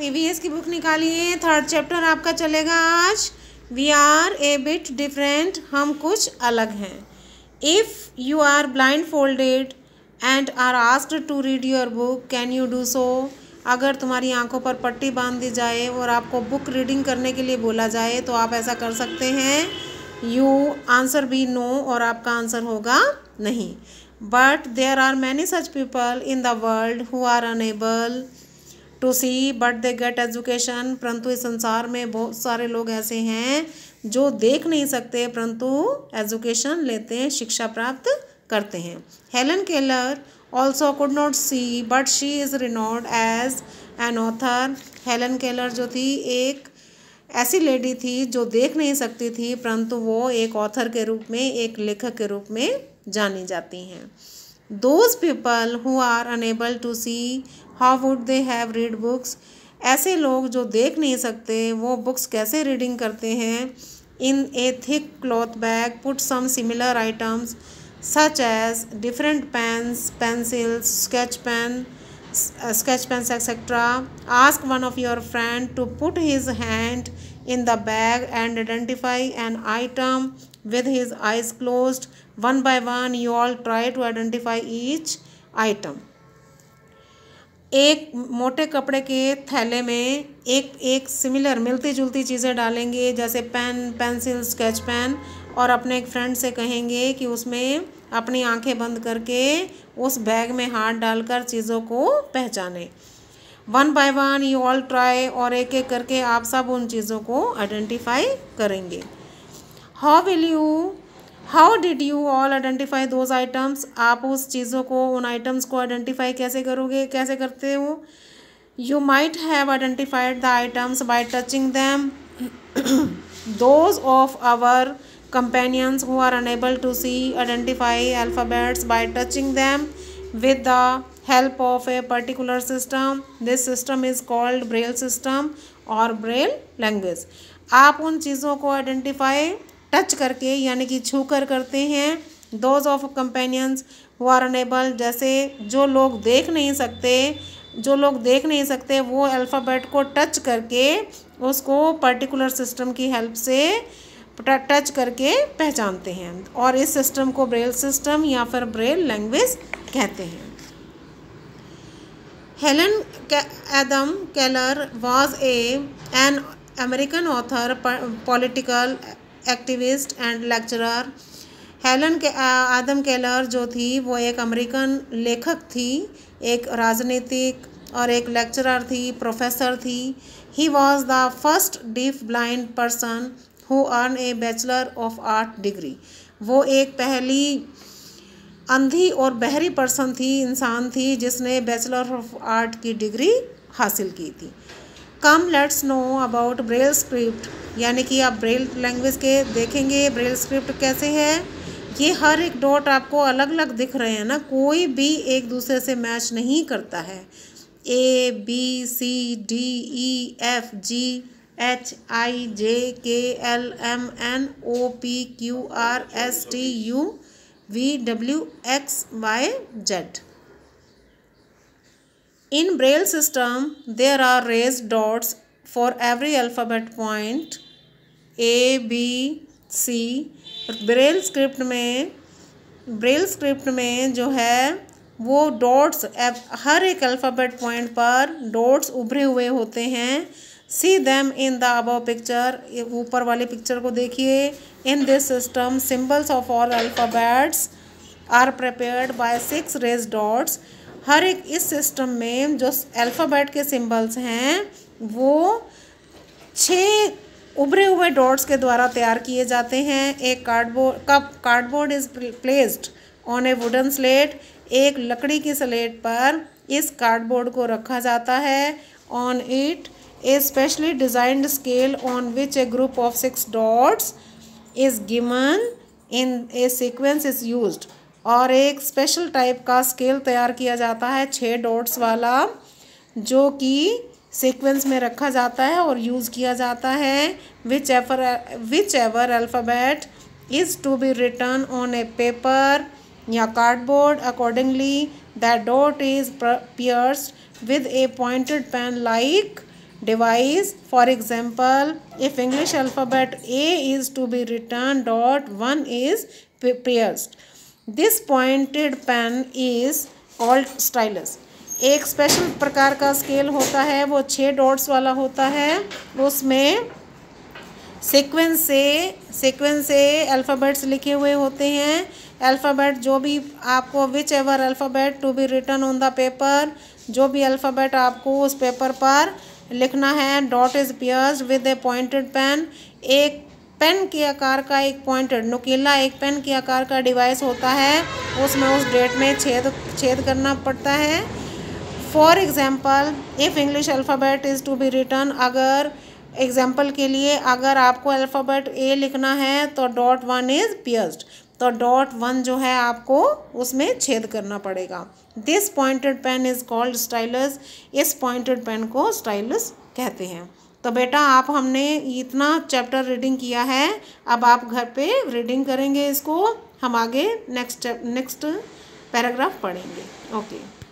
EVS की book निकालिए। Third chapter आपका चलेगा आज। We are a bit different, हम कुछ अलग हैं। If you are blindfolded and are asked to read your book, can you do so? अगर तुम्हारी आंखों पर पट्टी बांध दी जाए और आपको बुक रीडिंग करने के लिए बोला जाए तो आप ऐसा कर सकते हैं? यू आंसर बी नो, और आपका आंसर होगा नहीं। But there are many such people in the world who are unable to see but they get education, परंतु इस संसार में बहुत सारे लोग ऐसे हैं जो देख नहीं सकते परंतु एजुकेशन लेते हैं, शिक्षा प्राप्त करते हैं। Helen Keller also could not see but she is renowned as an author. Helen Keller जो थी एक ऐसी लेडी थी जो देख नहीं सकती थी परंतु वो एक ऑथर के रूप में, एक लेखक के रूप में जानी जाती हैं। Those people who are unable to see, how would they have read books? ऐसे लोग जो देख नहीं सकते वो बुक्स कैसे रीडिंग करते हैं? In a thick cloth bag put some similar items such as different pens, pencils, sketch pens, etc. Ask one of your friend to put his hand in the bag and identify an item with his eyes closed. One by one you all try to identify each item. एक मोटे कपड़े के थैले में एक similar मिलती जुलती चीज़ें डालेंगे, जैसे पेन, पेंसिल, स्केच पेन, और अपने एक फ्रेंड से कहेंगे कि उसमें अपनी आंखें बंद करके उस बैग में हाथ डालकर चीज़ों को पहचाने। One by one you all try, और एक एक करके आप सब उन चीज़ों को आइडेंटिफाई करेंगे। How did you all identify those items? आप उस चीज़ों को, उन आइटम्स को आइडेंटिफाई कैसे करोगे, कैसे करते हो? You might have identified the items by touching them. Those of our companions who are unable to see identify alphabets by touching them with the help of a particular system. This system is called Braille system or Braille language. आप उन चीज़ों को identify touch करके यानी कि छू कर करते हैं। Those of companions who are unable, जैसे जो लोग देख नहीं सकते वो अल्फ़ाबेट को टच करके उसको पर्टिकुलर सिस्टम की हेल्प से टच करके पहचानते हैं, और इस सिस्टम को ब्रेल सिस्टम या फिर ब्रेल लैंग्वेज कहते हैं। Helen Adam Keller was an American author, political activist and lecturer. Helen Adam Keller जो थी वो एक अमेरिकन लेखक थी, एक राजनीतिक और एक लेक्चरर थी, प्रोफेसर थी। He was the first deaf blind person who earned a bachelor of art degree. वो एक पहली अंधी और बहरी पर्सन थी, इंसान थी जिसने बैचलर ऑफ आर्ट की डिग्री हासिल की थी। Come let's know about Braille script, यानी कि आप ब्रेल लैंग्वेज के देखेंगे ब्रेल स्क्रिप्ट कैसे है। ये हर एक डॉट आपको अलग अलग दिख रहे हैं ना, कोई भी एक दूसरे से मैच नहीं करता है। A B C D E F G H I J K L M N O P Q R S T U V W X Y Z. In Braille system there are raised dots for every alphabet point A B C. Braille script में जो है वो dots हर एक alphabet point पर dots उभरे हुए होते हैं। See them in the above picture. ऊपर वाली पिक्चर को देखिए। In this system, symbols of all alphabets are prepared by 6 raised dots. हर एक इस सिस्टम में जो अल्फ़ाबेट के सिंबल्स हैं वो 6 उभरे हुए डॉट्स के द्वारा तैयार किए जाते हैं। एक cardboard is placed on A wooden slate. एक लकड़ी की स्लेट पर इस कार्डबोर्ड को रखा जाता है। On it a specially designed scale on which a group of 6 dots is given in a sequence is used. और एक स्पेशल टाइप का स्केल तैयार किया जाता है 6 डॉट्स वाला, जो कि सीक्वेंस में रखा जाता है और यूज़ किया जाता है। Whichever alphabet is to be written on a paper या cardboard accordingly that dot is pierced with a pointed pen like device. For example, if English alphabet A is to be written, dot 1 is pierced. This pointed pen is called stylus. एक special प्रकार का scale होता है, वो 6 dots वाला होता है, उसमें सीक्वेंस से अल्फ़ाबेट्स लिखे हुए होते हैं. अल्फ़ाबेट जो भी आपको whichever alphabet to be written on the paper, जो भी अल्फ़ाबेट आपको उस पेपर पर लिखना है, dot is pierced with a pointed pen. एक पेन के आकार का एक पॉइंटेड नुकीला एक पेन के आकार का डिवाइस होता है, उसमें उस डेट में छेद करना पड़ता है. For example, if English alphabet is to be written, अगर एग्जाम्पल के लिए अगर आपको अल्फ़ाबेट ए लिखना है तो डॉट 1 इज़ पियर्स्ड, तो डॉट 1 जो है आपको उसमें छेद करना पड़ेगा. This pointed pen is called stylus. इस पॉइंटेड पेन को स्टाइलस कहते हैं. तो बेटा आप हमने इतना चैप्टर रीडिंग किया है, अब आप घर पे रीडिंग करेंगे इसको. हम आगे नेक्स्ट पैराग्राफ पढ़ेंगे. ओके.